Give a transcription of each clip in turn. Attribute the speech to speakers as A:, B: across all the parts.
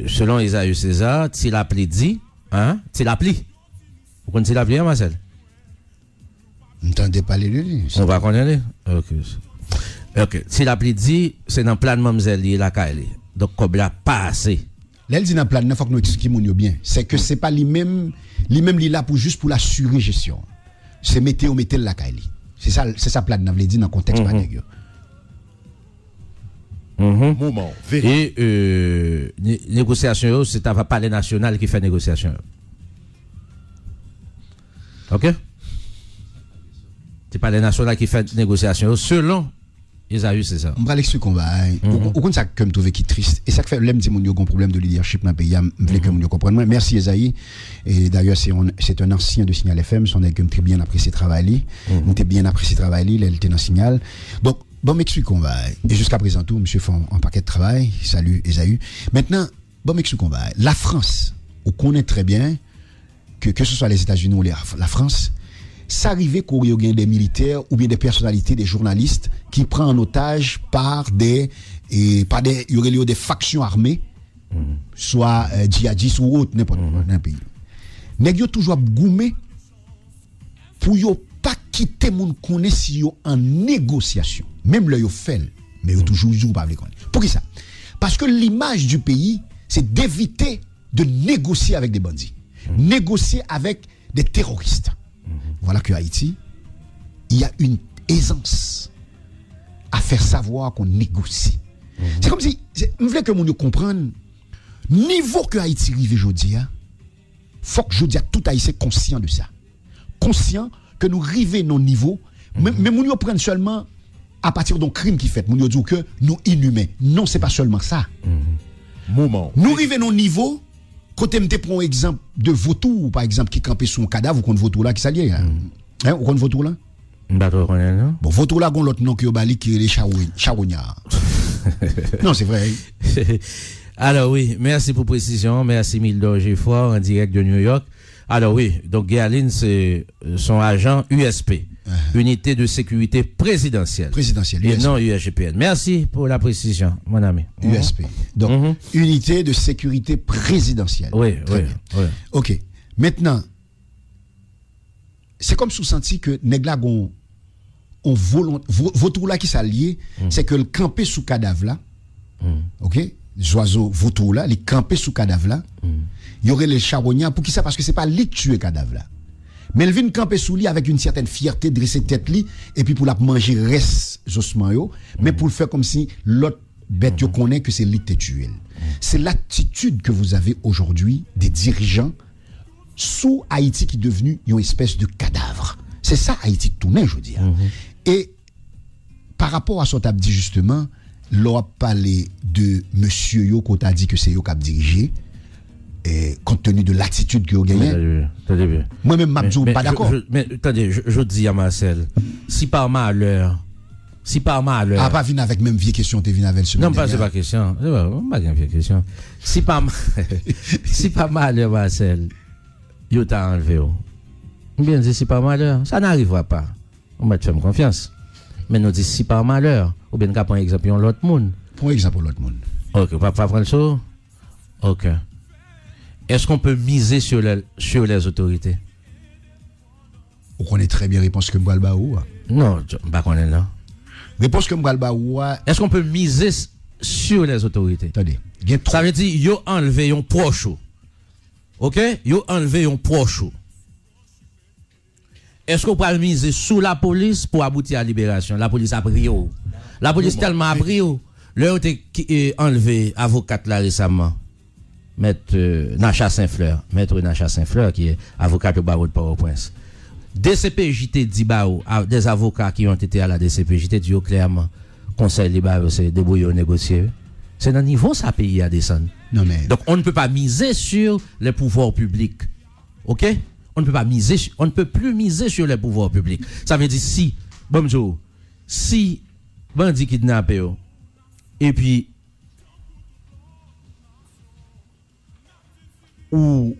A: selon Esaü César, tu l'appli dit, hein, tu l'appli. Vous connaissez l'appli, hein, Marcel?
B: N'entendez pas les lui.
A: On va connaître. Ok. Si l'appli dit, c'est dans le plan de Mamzelle, la Kaili. Donc, comme il a pas assez.
B: Là, il dit dans le plan, il faut que nous expliquions bien. C'est que c'est pas lui-même là pour juste pour l'assurer gestion. C'est météo la Kaili. C'est ça plan, vous dit dans le contexte panègue.
C: Moment.
A: Et négociation, c'est un palais national qui fait négociation. Ok? C'est palais national qui fait négociation selon Esaü César.
B: On va l'expliquer qu'on va. Au compte ça que me trouve qui triste et ça fait l'aime dit mon yo gon problème de leadership dans le pays, me voulait que mon yo comprenne. Merci Esaü et d'ailleurs c'est un ancien de Signal FM, son est que très bien apprécié travail, on était bien apprécié travail, il était dans Signal. Donc bon m'explique qu'on va et jusqu'à présent tout monsieur fait un paquet de travail. Salut Esaü. Maintenant bon m'explique qu'on va. La France, on connaît très bien que ce soit les États-Unis ou la France, ça arrivait qu'il y ait des militaires ou bien des personnalités, des journalistes qui prennent en otage par des factions armées, soit djihadistes ou autres, n'importe quoi dans le pays. Nèg yo toujours goumé pour yo pas quitter moun connaît si yo en négociation. Même le yo fait, mais yo toujours pas le connaître. Pour qui ça? Parce que l'image du pays, c'est d'éviter de négocier avec des bandits, négocier avec des terroristes. Voilà que Haïti, il y a une aisance à faire savoir qu'on négocie. C'est comme si, je voulais que mon yo comprenne, niveau que Haïti arrive aujourd'hui, faut que je dise tout Haïtien conscient de ça. Conscient que nous arrivons nos niveaux, mais mon yo prenne seulement à partir d'un crime qui fait. Mon yo dit que nous inhumains. Non, c'est pas seulement ça.
C: Moment.
B: Nous arrivons nos niveaux. Côté me prend un exemple de vautour par exemple qui campait sur un cadavre ou contre vautour là qui s'allie hein ou contre vautour là bon vautour là gon l'autre nom qui au bali qui est les charognard. Non c'est vrai.
A: Alors oui, merci pour précision, merci Mildor Geffroy en direct de New York. Alors oui, donc Guerline c'est son agent USP, unité de sécurité présidentielle. Et non USGPN. Merci pour la précision, mon ami.
B: USP. Donc unité de sécurité présidentielle.
A: Oui.
B: OK. Maintenant c'est comme sous-senti que nèg la gon on vautour là qui s'allié, c'est que le camper sous cadavre là. OK? Les oiseaux vautour là, les camper sous cadavre là. Il y aurait les charognards pour qui ça parce que c'est pas lui qui tuer cadavre là. Mais elle vient camper sous lui avec une certaine fierté, dresser tête li et puis pour la manger reste ossements yo, mais pour le faire comme si l'autre bête yo connaît que c'est lui qui tué. C'est l'attitude que vous avez aujourd'hui des dirigeants sous Haïti qui est devenu une espèce de cadavre. C'est ça Haïti tourné, je veux dire. Et par rapport à ce que tu as dit justement, l'on a parlé de monsieur yo qu'on t'a dit que c'est yo qui a dirigé. Et compte tenu de l'attitude que vous gagnez, moi-même, je suis pas d'accord.
A: Mais attendez, je dis à Marcel, si par malheur.
B: Ah, pas venir avec même vieille question, tu es venu avec le
A: non, c'est pas question. C'est pas une vieille question. Si par malheur, Marcel, yo t'a enlevé. Bien dit, si par malheur, ça n'arrivera pas. On va te faire confiance. Mais nous dit, si par malheur, ou bien qu'à prendre exemple l'autre monde.
B: Pour exemple, l'autre monde.
A: Ok, pas prendre ça. Ok. Est-ce qu'on peut miser sur les autorités?
B: On connaît très bien réponse que Mbalba ou.
A: Non, je ne connais pas.
B: Réponse que Mbalba ou.
A: Est-ce qu'on peut miser sur les autorités?
B: Attendez.
A: Ça veut dire yo enlevé un proche. OK? Yo enlevé un proche. Est-ce qu'on peut miser sous la police pour aboutir à la libération? La police a pris. La police tellement a pris. L'heure qui enlevé avocat là récemment. Maître Nacha Saint-Fleur, qui est avocat au barreau de Port-au-Prince. DCPJ dit des avocats qui ont été à la DCPJ dit clairement conseil libre c'est débrouiller négocier. C'est dans le niveau ça pays à descendre.
B: Non mais
A: donc on ne peut pas miser sur les pouvoirs publics. OK? On ne peut plus miser sur les pouvoirs publics. Ça veut dire si bandit kidnappé et puis ou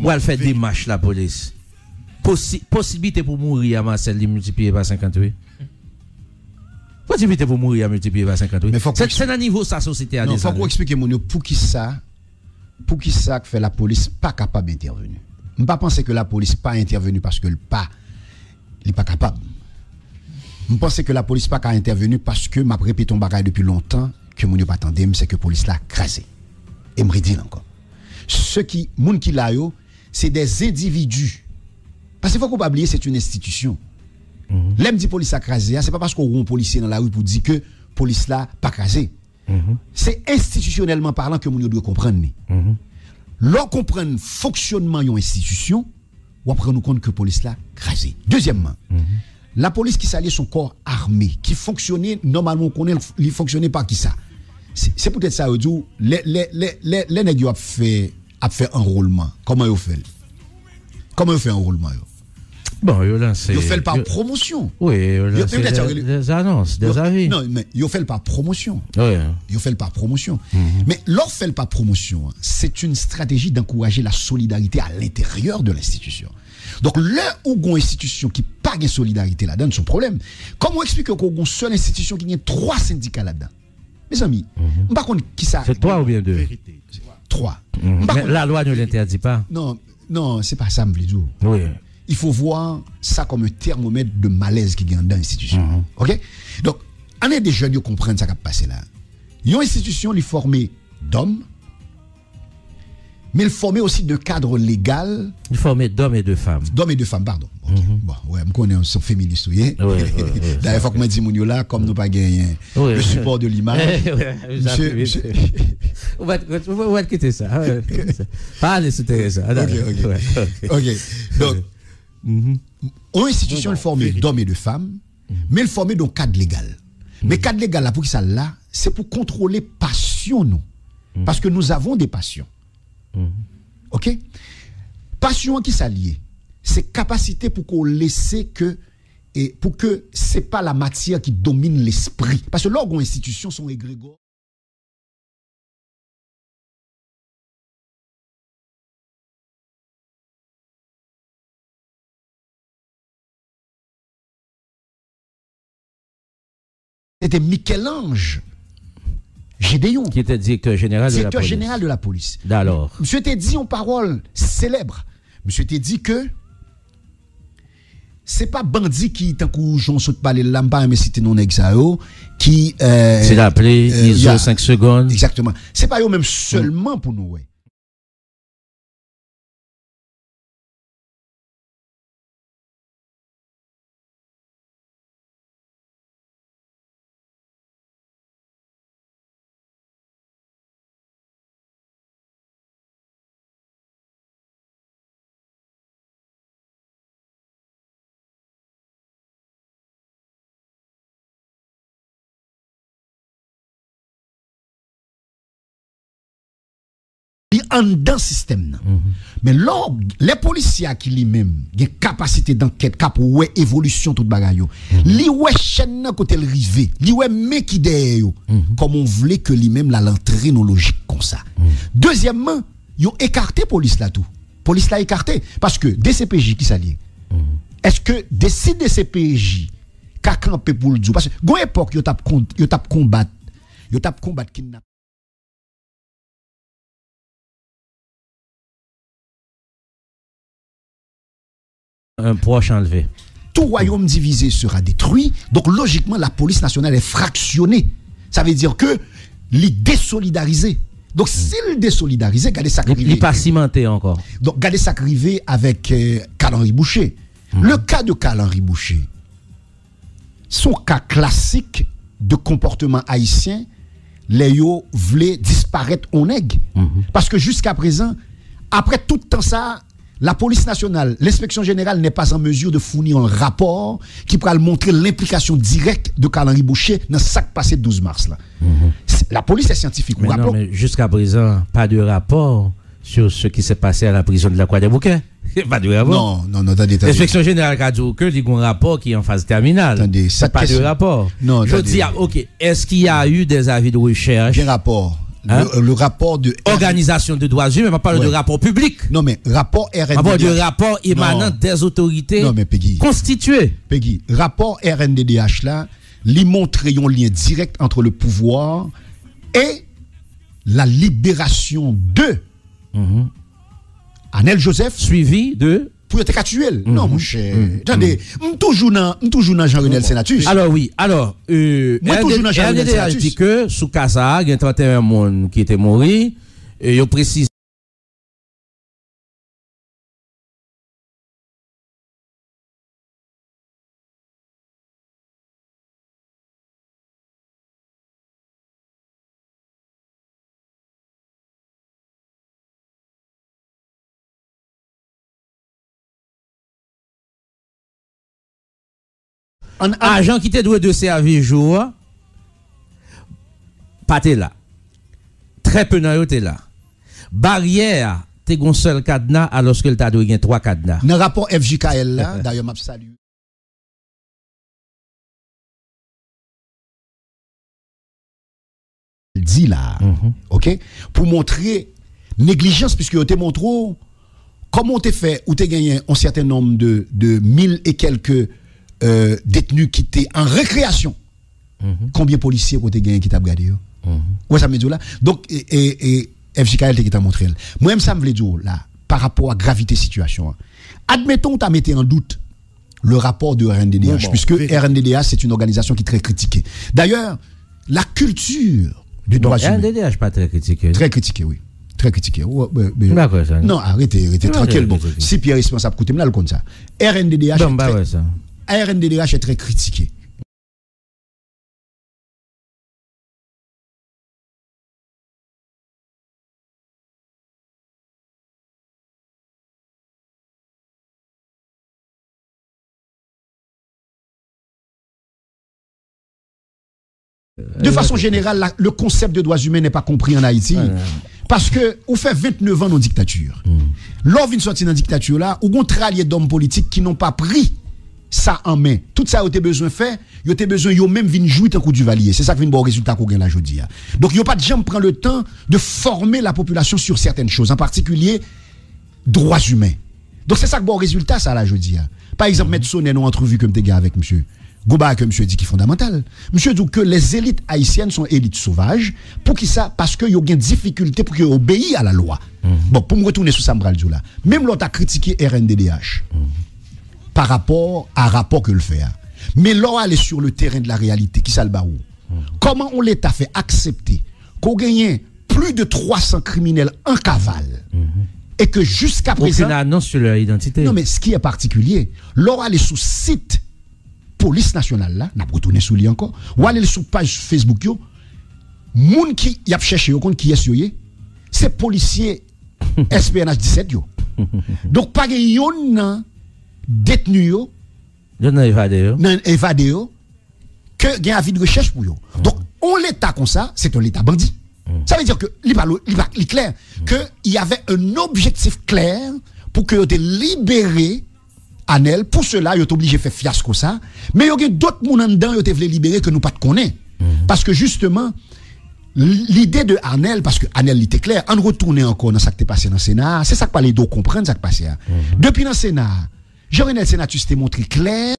A: elle fait des marches la police. Possibilité pour mourir à Marcel multiplié par 58. Possibilité pour mourir à multiplier par 50.
B: Mais faut que-
A: C'est un niveau sa société a
B: Non,
A: des
B: faut
A: années.
B: qu'on explique mon pour qui ça que fait la police pas capable d'intervenir. Je pas penser que la police pas intervenu parce que il pas capable. Je pense que la police pas intervenu parce que m'a répété ton bagage depuis longtemps que mon pas attendé, c'est que police l'a crasé. Et me redit encore. Ceux qui moun qui là yo, c'est des individus. Parce qu'il faut qu'on pas oublier c'est une institution. L'aime dit police a crasé, c'est pas parce qu'on a un policier dans la rue pour dire que police là pas crasé. C'est institutionnellement parlant que moun doit comprendre. L'on comprend le fonctionnement d'une institution, on prend nous compte que la police là crasé. Deuxièmement, la police qui s'allie son corps armé, qui fonctionnait normalement, il fonctionnait pas qui ça. C'est peut-être ça, les nègres ont fait enrôlement. Comment ils fait? Comment ils fait enrôlement?
A: Bon, yo lancé.
B: Ils fait par promotion.
A: Oui, yo lancé des annonces, des avis.
B: Non, mais ils fait par promotion.
A: Oui.
B: Ils fait par promotion. Mais leur fait par promotion, c'est une stratégie d'encourager la solidarité à l'intérieur de l'institution. Donc, là où une institution qui n'a pas de solidarité là-dedans, c'est son problème. Comment expliquer qu'on a une seule institution qui a 3 syndicats là-dedans? Mes amis, par contre, qui ça?
A: C'est 3 ou bien 2?
B: 3.
A: Mais la loi ne l'interdit pas.
B: Non, c'est pas ça, me dire.
A: Oui.
B: Il faut voir ça comme un thermomètre de malaise qui gagne dans l'institution. OK? Donc, on est des jeunes qui comprennent ça qui a passé là. Une institution, elle est formée d'hommes, mais elle est formée aussi de cadres légaux.
A: Il formé d'hommes et de femmes.
B: D'hommes et de femmes, pardon. Okay. Bon, ouais, je connais un féministe, oui. D'ailleurs, il faut que je dise, là, comme nous pas gagné le support de l'image. Monsieur.
A: On va quitter ça. Pas aller soutenir ça.
B: OK. Donc, une institution est formée d'hommes et de femmes, mais elle est formée d'un cadre légal. Mais cadre légal, là, pour qui ça là, c'est pour contrôler passion, nous. Parce que nous avons des passions. OK? Passion qui s'allie, c'est capacité pour qu'on laisse que, et pour que c'est pas la matière qui domine l'esprit. Parce que l'organe institution sont égrégores. C'était Michel-Ange Gédéon,
A: qui était directeur général de la police.
B: directeur général de la police.
A: Alors.
B: Monsieur t'a dit en parole célèbre. Monsieur t'a dit que c'est pas bandit qui tant que j'en saute parler là pas mais c'était non exao qui
A: c'est appelé ISO 5 secondes.
B: Exactement. C'est pas eux même seulement pour nous ouais. En dans système mais l'ordre les policiers qui lui-même ont capacité d'enquête cap ouais évolution toute bagaille li ouais chaîne côté le rivé li ouais mais qui derrière comme on voulait que lui-même la l'entrée dans logique comme ça. Deuxièmement ils ont écarté police là tout police là écarté parce que DCPJ qui s'allie est-ce que des DCPJ qu'a campé pour le dire parce que gon époque yo tape combattre kidnapping.
A: Un proche enlevé.
B: Tout royaume divisé sera détruit. Donc, logiquement, la police nationale est fractionnée. Ça veut dire que les désolidarisé. Donc, s'il désolidarisé, regardez ça
A: Il n'est pas cimenté encore.
B: Donc, regardez ça arrivé avec Karl-Henri Boucher. Le cas de Karl-Henri Boucher, son cas classique de comportement haïtien, les yo voulaient disparaître en aigle. Parce que jusqu'à présent, après tout le temps ça, la police nationale, l'inspection générale n'est pas en mesure de fournir un rapport qui pourra montrer l'implication directe de Karl-Henri Boucher dans ce qui passé le 12 mars. Là. La police est scientifique.
A: Mais non, mais jusqu'à présent, pas de rapport sur ce qui s'est passé à la prison de la Croix des Bouquets. Pas de rapport.
B: Non, attendez.
A: L'inspection générale a dit que il y a un rapport qui est en phase terminale.
B: Attendez,
A: pas de rapport.
B: Non,
A: je dis, ok, est-ce qu'il y a eu des avis de recherche?
B: Bien rapport. Le rapport de
A: organisation de droits humains, mais pas de rapport public.
B: Non, mais rapport RNDDH.
A: Rapport de rapport émanant des autorités
B: constituées.
A: Peggy,
B: rapport RNDDH là, li montre un lien direct entre le pouvoir et la libération de Anel Joseph
A: Suivi de
B: pour être actuel. Non, mon cher. Attendez, toujours dans Jean-Renel Senatus.
A: Alors oui, alors
B: Moi, toujours dans Jean-Renel
A: RNDDH
B: Senatus.
A: dit que sous Casa, il y a 31 monde qui étaient morts et il précise agent qui était doué de servir jour, pas t'es là. Très peu nan yo t'es là. Barrière, t'es gon seul cadenas alors que t'as doué 3 cadenas.
B: Dans le rapport FJKL là, d'ailleurs, m'a salué. Dit là, ok, pour montrer négligence, puisque vous te montré comment on te fait, ou te gagné un certain nombre de 1000 et quelques détenus qui étaient en récréation. Combien de policiers vous te gagné qui t'a gardé? Ouais, ça me dit là. Donc, et FJKL qui t'a montré. Moi-même, ça me veut dire là, par rapport à gravité situation. Admettons, tu as mis en doute le rapport de RNDDH, puisque RNDDH, c'est une organisation qui est très critiquée. D'ailleurs, la culture du droit humain.
A: RNDDH pas très critiqué.
B: Très critiqué, oui. Très critiqué.
A: D'accord, ça.
B: Non, arrêtez, tranquille. Bon, si Pierre est responsable, écoutez, là, le comme ça. RNDDH est très critiqué. De façon générale, le concept de droits humains n'est pas compris en Haïti. Parce que, on fait 29 ans dans la dictature. Lors d'une sortie dans la dictature là, ou on travaille d'hommes politiques qui n'ont pas pris ça en main. Tout ça, vous avez besoin de faire, vous avez besoin, vous même venir jouer un coup du valier. C'est ça qui fait un bon résultat qu'on gagne là aujourd'hui. Donc, vous n'avez pas de gens prendre le temps de former la population sur certaines choses, en particulier droits humains. Donc, c'est ça que bon résultat, ça là aujourd'hui. Par exemple, mettre sonner nos entrevues comme t'es gars avec monsieur. Gouba que monsieur dit qui est fondamental. Monsieur dit que les élites haïtiennes sont élites sauvages. Pour qui ça? Parce qu'il y a une difficulté pour qu'ils obéissent à la loi. Bon, pour me retourner sur Sambral là. Même l'on a critiqué RNDDH par rapport à rapport que le fait. Mais l'on aller sur le terrain de la réalité, qui ça le barou? Comment on l'État fait accepter qu'on gagne plus de 300 criminels en cavale et que jusqu'à présent.
A: Aucune annonce sur leur identité.
B: Non, mais ce qui est particulier, l'on aller sous site police nationale là, n'a pas retourné sous lui encore, ou aller sur page Facebook yo, moun qui y a cherché yo compte qui est sur c'est policier SPNH 17 yo. Donc pas gen yon détenu yo,
A: nan
B: évadé yo, que gen avis de recherche pour yo. Donc on l'état comme ça, c'est un état bandit. Ça veut dire que il clair que il y avait un objectif clair pour que yo te libéré Anel, pour cela, ils sont obligés de faire fiasco ça. Mais il y a d'autres gens dedans qui ont voulu libérer que nous pas de connaître. Parce que justement, l'idée de Anel, parce que Anel était clair, on retourne encore dans ce qui est passé dans le Sénat, c'est ça que les deux comprennent, ça qui est passé. Depuis dans le Sénat, Jean-Renel Senatus t'est montré clair.